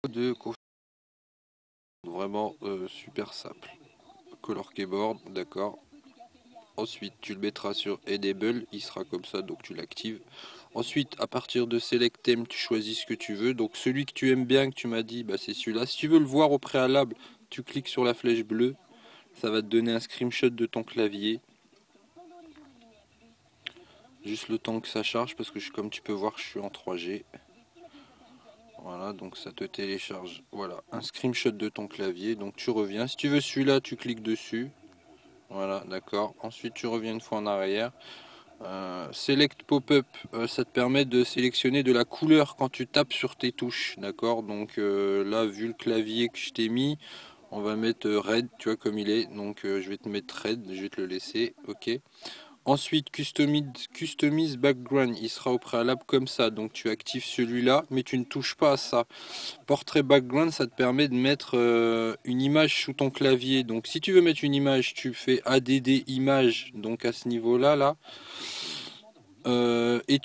de vraiment super simple. Color keyboard, d'accord. Ensuite, tu le mettras sur Enable, il sera comme ça, donc tu l'actives. Ensuite, à partir de Select Theme, tu choisis ce que tu veux. Donc celui que tu aimes bien, que tu m'as dit, bah, c'est celui-là. Si tu veux le voir au préalable, tu cliques sur la flèche bleue. Ça va te donner un screenshot de ton clavier. Juste le temps que ça charge, parce que comme tu peux voir, je suis en 3G. Voilà, donc ça te télécharge. Voilà, un screenshot de ton clavier. Donc tu reviens. Si tu veux celui-là, tu cliques dessus. Voilà, d'accord. Ensuite, tu reviens une fois en arrière. Select Pop-up, ça te permet de sélectionner de la couleur quand tu tapes sur tes touches. D'accord. Donc là, vu le clavier que je t'ai mis, on va mettre red, tu vois, comme il est. Donc je vais te mettre red, je vais te le laisser. Ok. Ensuite, customize background, il sera au préalable comme ça. Donc tu actives celui-là, mais tu ne touches pas à ça. Portrait background, ça te permet de mettre une image sous ton clavier. Donc si tu veux mettre une image, tu fais ADD image, donc à ce niveau-là, là. Et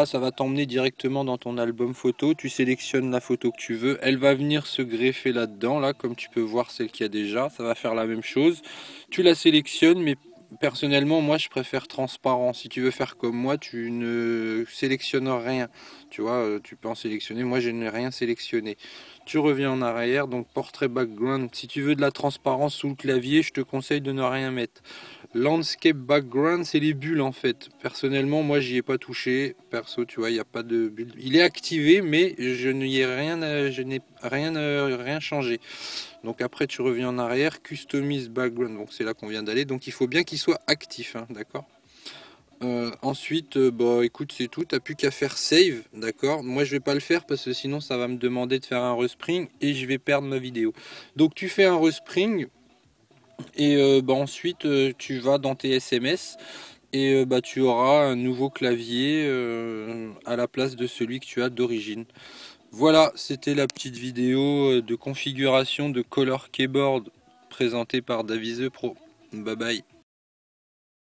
ça va t'emmener directement dans ton album photo. Tu sélectionnes la photo que tu veux. Elle va venir se greffer là-dedans, là, comme tu peux voir celle qu'il y a déjà. Ça va faire la même chose. Tu la sélectionnes, mais personnellement, moi, je préfère transparent. Si tu veux faire comme moi, tu ne sélectionnes rien. Tu vois, tu peux en sélectionner. Moi, je n'ai rien sélectionné. Tu reviens en arrière, donc portrait background. Si tu veux de la transparence sous le clavier, je te conseille de ne rien mettre. Landscape background, c'est les bulles en fait. Personnellement, moi, j'y ai pas touché. Perso, tu vois, il n'y a pas de bulle. Il est activé, mais je n'y ai rien, je n'ai rien changé. Donc après, tu reviens en arrière, customize background. Donc c'est là qu'on vient d'aller. Donc il faut bien qu'il soit actif, hein, d'accord. Ensuite, bah écoute, c'est tout. T'as plus qu'à faire save, d'accord. Moi, je vais pas le faire parce que sinon, ça va me demander de faire un respring et je vais perdre ma vidéo. Donc tu fais un respring. Et bah, ensuite, tu vas dans tes SMS et bah, tu auras un nouveau clavier à la place de celui que tu as d'origine. Voilà, c'était la petite vidéo de configuration de Color Keyboard présentée par Davize Pro. Bye bye.